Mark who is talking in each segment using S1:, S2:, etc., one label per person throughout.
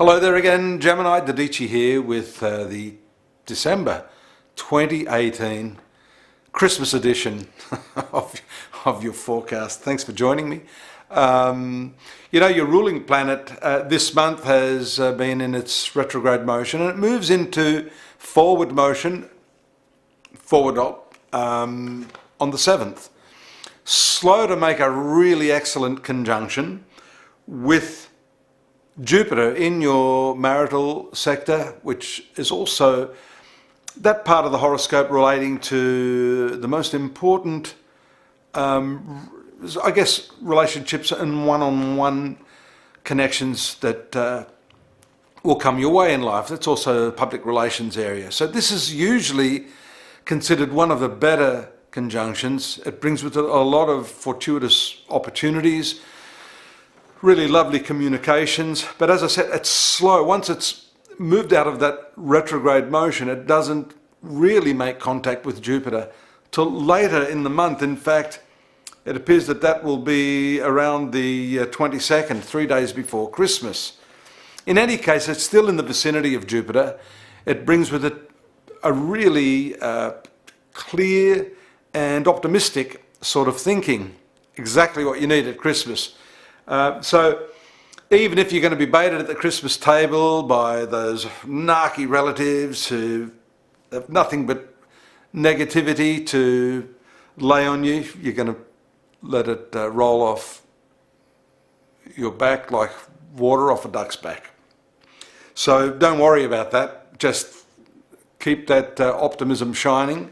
S1: Hello there again, Gemini. Dadhichi here with the December 2018 Christmas edition of your forecast. Thanks for joining me. Your ruling planet this month has been in its retrograde motion, and it moves into forward motion, on the 7th. Slow to make a really excellent conjunction with Jupiter in your marital sector, which is also that part of the horoscope relating to the most important, relationships and one-on-one connections that will come your way in life. That's also a public relations area. So this is usually considered one of the better conjunctions. It brings with it a lot of fortuitous opportunities, really lovely communications, but as I said, it's slow. Once it's moved out of that retrograde motion, it doesn't really make contact with Jupiter till later in the month. In fact, it appears that will be around the 22nd, 3 days before Christmas. In any case, it's still in the vicinity of Jupiter. It brings with it a really clear and optimistic sort of thinking, exactly what you need at Christmas. So even if you're going to be baited at the Christmas table by those narky relatives who have nothing but negativity to lay on you, you're going to let it roll off your back like water off a duck's back. So don't worry about that. Just keep that optimism shining.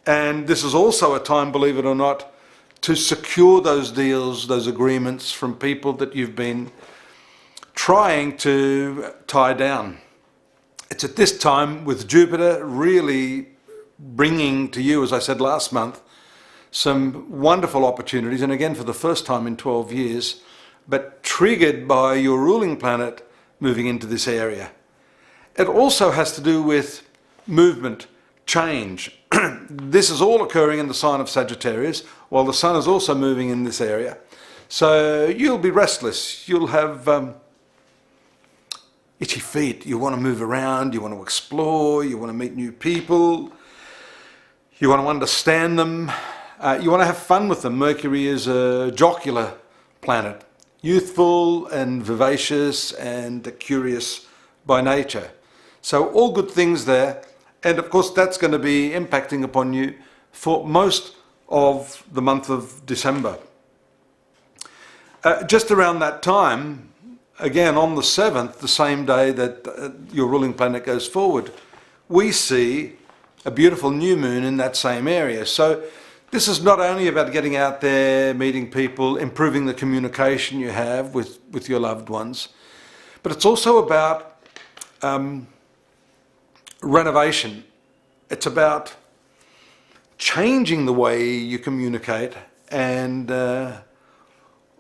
S1: And this is also a time, believe it or not, to secure those deals, those agreements from people that you've been trying to tie down. It's at this time with Jupiter really bringing to you, as I said last month, some wonderful opportunities, and again for the first time in 12 years, but triggered by your ruling planet moving into this area. It also has to do with movement, change. This is all occurring in the sign of Sagittarius, while the sun is also moving in this area. So you'll be restless, you'll have itchy feet, you want to move around, you want to explore, you want to meet new people, you want to understand them, you want to have fun with them. Mercury is a jocular planet, youthful and vivacious and curious by nature. So all good things there. And of course, that's going to be impacting upon you for most of the month of December. Just around that time, again on the 7th, the same day that your ruling planet goes forward, we see a beautiful new moon in that same area. So this is not only about getting out there, meeting people, improving the communication you have with your loved ones, but it's also about renovation. It's about changing the way you communicate and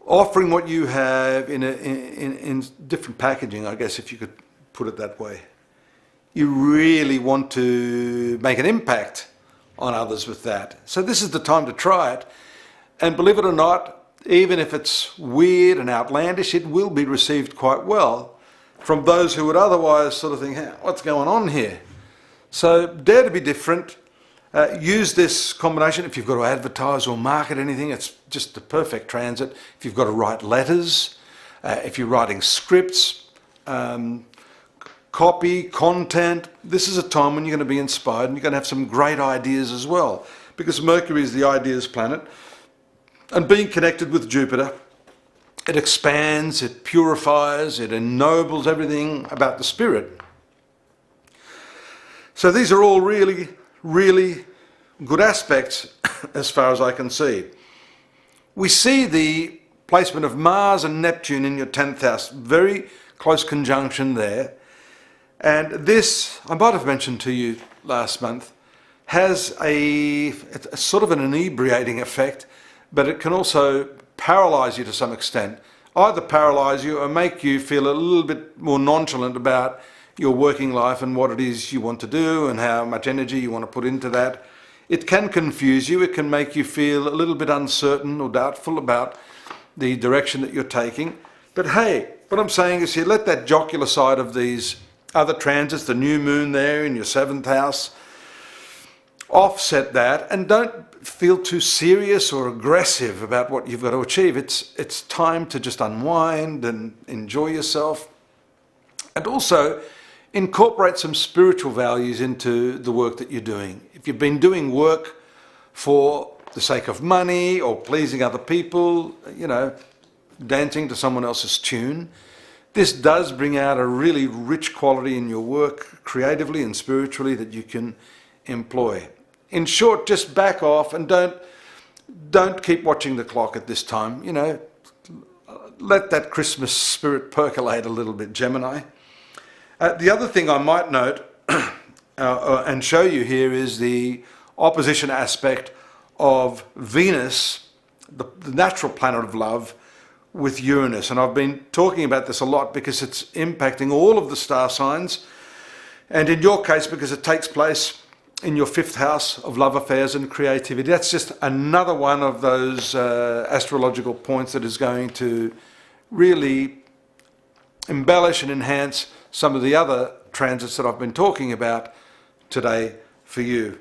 S1: offering what you have in different packaging, I guess, if you could put it that way. You really want to make an impact on others with that. So this is the time to try it. And believe it or not, even if it's weird and outlandish, it will be received quite well from those who would otherwise sort of think, hey, what's going on here? So dare to be different. Use this combination. If you've got to advertise or market anything, it's just the perfect transit. If you've got to write letters, if you're writing scripts, copy, content, this is a time when you're going to be inspired and you're going to have some great ideas as well, because Mercury is the ideas planet, and being connected with Jupiter, it expands, it purifies, it ennobles everything about the spirit. So these are all really, really good aspects as far as I can see. We see the placement of Mars and Neptune in your 10th house, very close conjunction there. And this, I might have mentioned to you last month, has a sort of an inebriating effect, but it can also paralyze you to some extent. Either paralyze you or make you feel a little bit more nonchalant about your working life and what it is you want to do and how much energy you want to put into that. It can confuse you, it can make you feel a little bit uncertain or doubtful about the direction that you're taking. But hey, what I'm saying is here, let that jocular side of these other transits, the new moon there in your 7th house, offset that, and don't feel too serious or aggressive about what you've got to achieve. It's time to just unwind and enjoy yourself, and also incorporate some spiritual values into the work that you're doing. If you've been doing work for the sake of money or pleasing other people, dancing to someone else's tune, this does bring out a really rich quality in your work, creatively and spiritually, that you can employ. In short, just back off and don't keep watching the clock at this time. Let that Christmas spirit percolate a little bit, Gemini. The other thing I might note and show you here is the opposition aspect of Venus, the natural planet of love, with Uranus. And I've been talking about this a lot because it's impacting all of the star signs, and in your case because it takes place in your 5th house of love affairs and creativity. That's just another one of those astrological points that is going to really embellish and enhance some of the other transits that I've been talking about today for you.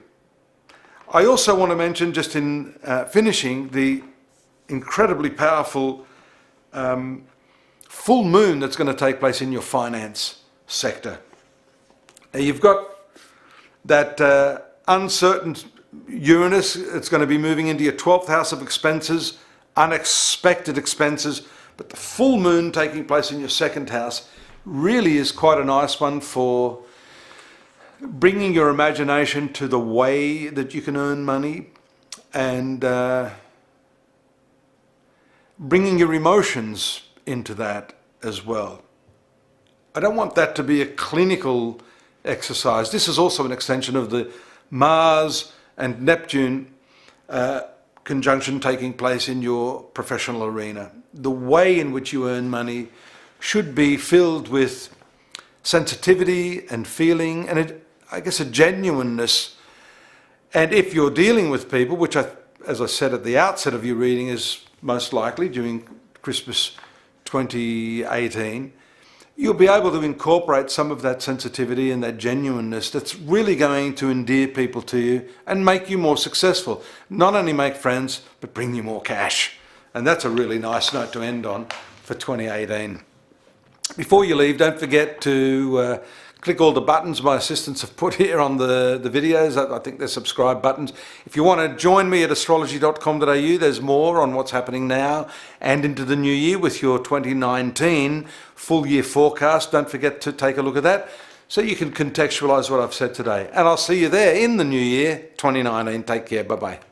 S1: I also want to mention, just in finishing, the incredibly powerful full moon that's going to take place in your finance sector. Now, you've got that uncertain Uranus. It's going to be moving into your 12th house of expenses, unexpected expenses, but the full moon taking place in your 2nd house really is quite a nice one for bringing your imagination to the way that you can earn money, and bringing your emotions into that as well. I don't want that to be a clinical exercise. This is also an extension of the Mars and Neptune conjunction taking place in your professional arena. The way in which you earn money should be filled with sensitivity and feeling, and I guess a genuineness. And if you're dealing with people, which as I said at the outset of your reading is most likely during Christmas 2018, you'll be able to incorporate some of that sensitivity and that genuineness that's really going to endear people to you and make you more successful. Not only make friends, but bring you more cash. And that's a really nice note to end on for 2018. Before you leave, don't forget to click all the buttons my assistants have put here on the videos. I think they're subscribe buttons. If you want to join me at astrology.com.au, there's more on what's happening now and into the new year with your 2019 full year forecast. Don't forget to take a look at that so you can contextualize what I've said today. And I'll see you there in the new year 2019. Take care. Bye-bye.